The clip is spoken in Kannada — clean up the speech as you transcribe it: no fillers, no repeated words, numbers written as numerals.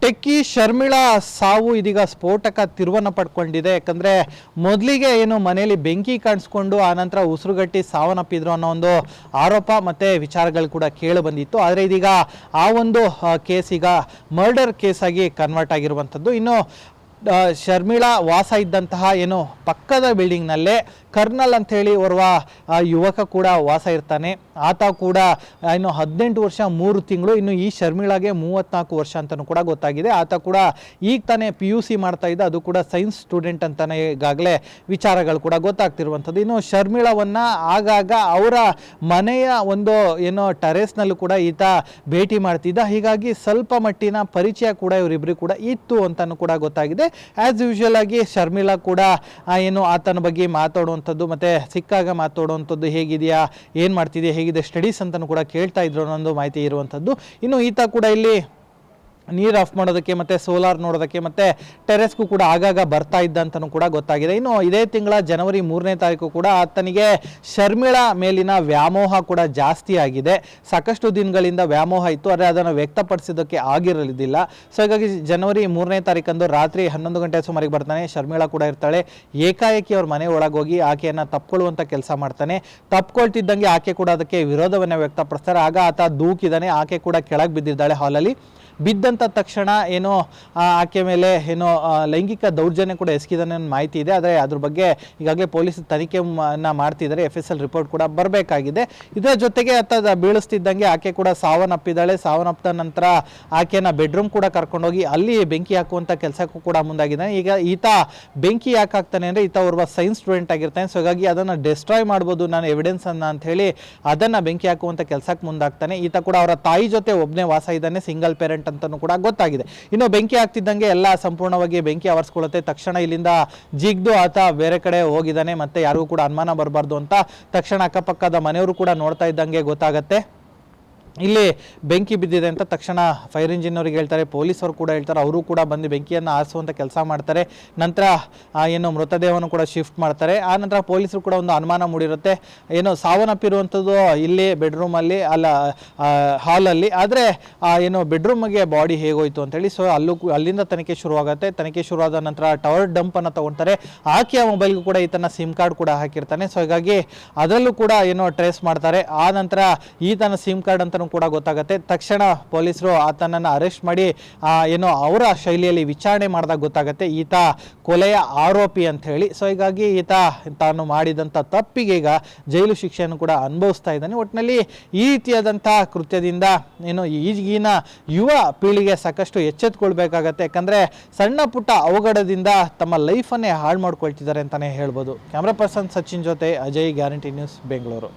ಟೆಕ್ಕಿ ಶರ್ಮಿಳಾ ಸಾವು ಇದೀಗ ಸ್ಫೋಟಕ ತಿರುವನ್ನು ಪಡ್ಕೊಂಡಿದೆ. ಯಾಕಂದ್ರೆ ಮೊದಲಿಗೆ ಏನು ಮನೆಯಲ್ಲಿ ಬೆಂಕಿ ಕಾಣಿಸ್ಕೊಂಡು ಆನಂತರ ಉಸಿರುಗಟ್ಟಿ ಸಾವನ್ನಪ್ಪಿದ್ರು ಅನ್ನೋ ಒಂದು ಆರೋಪ ಮತ್ತೆ ವಿಚಾರಗಳು ಕೂಡ ಕೇಳಿ ಬಂದಿತ್ತು. ಆದರೆ ಇದೀಗ ಆ ಒಂದು ಕೇಸ್ ಈಗ ಮರ್ಡರ್ ಕೇಸ್ ಆಗಿ ಕನ್ವರ್ಟ್ ಆಗಿರುವಂಥದ್ದು. ಇನ್ನು ಶರ್ಮಿಳಾ ವಾಸ ಇದ್ದಂತಹ ಏನು ಪಕ್ಕದ ಬಿಲ್ಡಿಂಗ್ನಲ್ಲೇ ಕರ್ನಲ್ ಅಂಥೇಳಿ ಓರ್ವ ಯುವಕ ಕೂಡ ವಾಸ ಇರ್ತಾನೆ. ಆತ ಕೂಡ ಇನ್ನು 18 ವರ್ಷ 3 ತಿಂಗಳು. ಇನ್ನು ಈ ಶರ್ಮಿಳಾಗೆ 34 ವರ್ಷ ಅಂತಲೂ ಕೂಡ ಗೊತ್ತಾಗಿದೆ. ಆತ ಕೂಡ ಈಗ ತಾನೇ PUC ಮಾಡ್ತಾ ಇದ್ದ, ಅದು ಕೂಡ ಸೈನ್ಸ್ ಸ್ಟೂಡೆಂಟ್ ಅಂತಾನೆ ಈಗಾಗಲೇ ವಿಚಾರಗಳು ಕೂಡ ಗೊತ್ತಾಗ್ತಿರುವಂಥದ್ದು. ಇನ್ನು ಶರ್ಮಿಳಾವನ್ನ ಆಗಾಗ ಅವರ ಮನೆಯ ಒಂದು ಏನೋ ಟೆರೇಸ್ನಲ್ಲೂ ಕೂಡ ಈತ ಭೇಟಿ ಮಾಡ್ತಿದ್ದ. ಹೀಗಾಗಿ ಸ್ವಲ್ಪ ಮಟ್ಟಿನ ಪರಿಚಯ ಕೂಡ ಇವರಿಬ್ಬರು ಕೂಡ ಇತ್ತು ಅಂತಲೂ ಕೂಡ ಗೊತ್ತಾಗಿದೆ. ಆ್ಯಸ್ ಯೂಶುವಲ್ ಆಗಿ ಶರ್ಮಿಳಾ ಕೂಡ ಏನು ಆತನ ಬಗ್ಗೆ ಮಾತಾಡುವಂಥದ್ದು ಮತ್ತೆ ಸಿಕ್ಕಾಗ ಮಾತಾಡುವಂಥದ್ದು, ಹೇಗಿದೆಯಾ, ಏನು ಮಾಡ್ತಿದೆಯಾ, ಹೇಗಿದೆ ಸ್ಟಡೀಸ್ ಅಂತಲೂ ಕೂಡ ಕೇಳ್ತಾ ಇದ್ರು ಅನ್ನೋ ಮಾಹಿತಿ ಇರುವಂಥದ್ದು. ಇನ್ನು ಈತ ಕೂಡ ಇಲ್ಲಿ ನೀರು ಆಫ್ ಮಾಡೋದಕ್ಕೆ ಮತ್ತು ಸೋಲಾರ್ ನೋಡೋದಕ್ಕೆ ಮತ್ತು ಟೆರೆಸ್ಗೂ ಕೂಡ ಆಗಾಗ ಬರ್ತಾ ಇದ್ದ ಅಂತಲೂ ಕೂಡ ಗೊತ್ತಾಗಿದೆ. ಇನ್ನು ಇದೇ ತಿಂಗಳ ಜನವರಿ 3ನೇ ತಾರೀಕು ಕೂಡ ಆತನಿಗೆ ಶರ್ಮಿಳಾ ಮೇಲಿನ ವ್ಯಾಮೋಹ ಕೂಡ ಜಾಸ್ತಿ ಆಗಿದೆ. ಸಾಕಷ್ಟು ದಿನಗಳಿಂದ ವ್ಯಾಮೋಹ ಇತ್ತು, ಆದರೆ ಅದನ್ನು ವ್ಯಕ್ತಪಡಿಸೋದಕ್ಕೆ ಆಗಿರಲಿಲ್ಲ. ಸೊ ಹೀಗಾಗಿ ಜನವರಿ 3ನೇ ತಾರೀಕಂದು ರಾತ್ರಿ 11 ಗಂಟೆ ಸುಮಾರಿಗೆ ಬರ್ತಾನೆ. ಶರ್ಮಿಳಾ ಕೂಡ ಇರ್ತಾಳೆ. ಏಕಾಏಕಿ ಅವ್ರ ಮನೆ ಒಳಗೋಗಿ ಆಕೆಯನ್ನು ತಪ್ಕೊಳ್ಳುವಂಥ ಕೆಲಸ ಮಾಡ್ತಾನೆ. ತಪ್ಕೊಳ್ತಿದ್ದಂಗೆ ಆಕೆ ಕೂಡ ಅದಕ್ಕೆ ವಿರೋಧವನ್ನು ವ್ಯಕ್ತಪಡಿಸ್ತಾರೆ. ಆಗ ಆತ ದೂಕಿದ್ದಾನೆ. ಆಕೆ ಕೂಡ ಕೆಳಗೆ ಬಿದ್ದಿದ್ದಾಳೆ ಹಾಲಲ್ಲಿ. ಬಿದ್ದಂಥ ತಕ್ಷಣ ಏನೋ ಆಕೆ ಮೇಲೆ ಏನೋ ಲೈಂಗಿಕ ದೌರ್ಜನ್ಯ ಕೂಡ ಎಸಗಿದಾನೆ ಅನ್ನೋ ಮಾಹಿತಿ ಇದೆ. ಆದರೆ ಅದ್ರ ಬಗ್ಗೆ ಈಗಾಗಲೇ ಪೊಲೀಸ್ ತನಿಖೆಯನ್ನು ಮಾಡ್ತಿದ್ದಾರೆ. FSL ರಿಪೋರ್ಟ್ ಕೂಡ ಬರಬೇಕಾಗಿದೆ. ಇದರ ಜೊತೆಗೆ ಆತ ಬೀಳಿಸ್ತಿದ್ದಂಗೆ ಆಕೆ ಕೂಡ ಸಾವನ್ನಪ್ಪಿದ್ದಾಳೆ. ಸಾವನ್ನಪ್ಪಿದ ನಂತರ ಆಕೆನ ಬೆಡ್ರೂಮ್ ಕೂಡ ಕರ್ಕೊಂಡೋಗಿ ಅಲ್ಲಿ ಬೆಂಕಿ ಹಾಕುವಂಥ ಕೆಲಸಕ್ಕೂ ಕೂಡ ಮುಂದಾಗಿದ್ದಾನೆ. ಈಗ ಈತ ಬೆಂಕಿ ಯಾಕೆ ಹಾಕ್ತಾನೆ ಅಂದರೆ ಈತ ಒಬ್ಬ ಸೈನ್ಸ್ ಸ್ಟೂಡೆಂಟ್ ಆಗಿರ್ತಾನೆ. ಸೊ ಹಾಗಾಗಿ ಅದನ್ನು ಡಿಸ್ಟ್ರಾಯ್ ಮಾಡ್ಬೋದು ನಾನು ಎವಿಡೆನ್ಸನ್ನು ಅಂತ ಹೇಳಿ ಅದನ್ನು ಬೆಂಕಿ ಹಾಕುವಂಥ ಕೆಲಸಕ್ಕೆ ಮುಂದಾಗ್ತಾನೆ. ಈತ ಕೂಡ ಅವರ ತಾಯಿ ಜೊತೆ ಒಬ್ಬನೇ ವಾಸ ಇದ್ದಾನೆ, ಸಿಂಗಲ್ ಪೇರೆಂಟ್ ಅಂತಲೂ ಕೂಡ ಗೊತ್ತಾಗಿದೆ. ಇನ್ನು ಬೆಂಕಿ ಆಗ್ತಿದ್ದಂಗೆ ಎಲ್ಲ ಸಂಪೂರ್ಣವಾಗಿ ಬೆಂಕಿ ಆವರಿಸ್ಕೊಳ್ಳುತ್ತೆ. ತಕ್ಷಣ ಇಲ್ಲಿಂದ ಜಿಗ್ದು ಆತ ಬೇರೆ ಕಡೆ ಹೋಗಿದ್ದಾನೆ. ಮತ್ತೆ ಯಾರಿಗೂ ಕೂಡ ಅನುಮಾನ ಬರಬಾರ್ದು ಅಂತ ತಕ್ಷಣ ಅಕ್ಕಪಕ್ಕದ ಮನೆಯವರು ಕೂಡ ನೋಡ್ತಾ ಇದ್ದಂಗೆ ಗೊತ್ತಾಗತ್ತೆ ಇಲ್ಲಿ ಬೆಂಕಿ ಬಿದ್ದಿದೆ ಅಂತ. ತಕ್ಷಣ ಫೈರ್ ಇಂಜಿನ್ ಅವ್ರಿಗೆ ಹೇಳ್ತಾರೆ, ಪೊಲೀಸರು ಕೂಡ ಹೇಳ್ತಾರೆ. ಅವರು ಕೂಡ ಬಂದು ಬೆಂಕಿಯನ್ನು ಆರಿಸುವಂಥ ಕೆಲಸ ಮಾಡ್ತಾರೆ. ನಂತರ ಏನು ಮೃತದೇಹವನ್ನು ಕೂಡ ಶಿಫ್ಟ್ ಮಾಡ್ತಾರೆ. ಆ ನಂತರ ಪೊಲೀಸರು ಕೂಡ ಒಂದು ಅನುಮಾನ ಮೂಡಿರುತ್ತೆ, ಏನು ಸಾವನ್ನಪ್ಪಿರುವಂಥದ್ದು ಇಲ್ಲಿ ಬೆಡ್ರೂಮಲ್ಲಿ ಅಲ್ಲ ಹಾಲಲ್ಲಿ, ಆದರೆ ಏನು ಬೆಡ್ರೂಮ್ಗೆ ಬಾಡಿ ಹೇಗೋಯ್ತು ಅಂತೇಳಿ. ಸೊ ಅಲ್ಲಿಂದ ತನಿಖೆ ಶುರುವಾಗುತ್ತೆ. ತನಿಖೆ ಶುರುವಾದ ನಂತರ ಟವರ್ ಡಂಪನ್ನು ತಗೊಳ್ತಾರೆ. ಆಕೆಯ ಮೊಬೈಲ್ಗೂ ಕೂಡ ಈತನ ಸಿಮ್ ಕಾರ್ಡ್ ಕೂಡ ಹಾಕಿರ್ತಾನೆ. ಸೊ ಹೀಗಾಗಿ ಅದರಲ್ಲೂ ಕೂಡ ಏನೋ ಟ್ರೇಸ್ ಮಾಡ್ತಾರೆ. ಆ ನಂತರ ಈತನ ಸಿಮ್ ಕಾರ್ಡ್ ಅಂತ ಕೂಡ ಗೊತ್ತಾಗುತ್ತೆ. ತಕ್ಷಣ ಪೊಲೀಸರು ಆತನನ್ನು ಅರೆಸ್ಟ್ ಮಾಡಿ ಏನೋ ಅವರ ಶೈಲಿಯಲ್ಲಿ ವಿಚಾರಣೆ ಮಾಡಿದಾಗ ಗೊತ್ತಾಗುತ್ತೆ ಈತ ಕೊಲೆಯ ಆರೋಪಿ ಅಂತ ಹೇಳಿ. ಸೊ ಹೀಗಾಗಿ ಈತ ತಾನು ಮಾಡಿದಂಥ ತಪ್ಪಿಗೆ ಈಗ ಜೈಲು ಶಿಕ್ಷೆಯನ್ನು ಕೂಡ ಅನುಭವಿಸ್ತಾ ಇದ್ದಾನೆ. ಒಟ್ಟಿನಲ್ಲಿ ಈ ರೀತಿಯಾದಂಥ ಕೃತ್ಯದಿಂದ ಏನು ಈಗಿನ ಯುವ ಪೀಳಿಗೆ ಸಾಕಷ್ಟು ಎಚ್ಚೆತ್ತುಕೊಳ್ಬೇಕಾಗತ್ತೆ. ಯಾಕಂದರೆ ಸಣ್ಣ ಪುಟ್ಟ ಅವಘಡದಿಂದ ತಮ್ಮ ಲೈಫನ್ನೇ ಹಾಳು ಮಾಡ್ಕೊಳ್ತಿದ್ದಾರೆ ಅಂತಲೇ ಹೇಳ್ಬೋದು. ಕ್ಯಾಮ್ರಾ ಪರ್ಸನ್ ಸಚಿನ್ ಜೊತೆ ಅಜಯ್, ಗ್ಯಾರಂಟಿ ನ್ಯೂಸ್, ಬೆಂಗಳೂರು.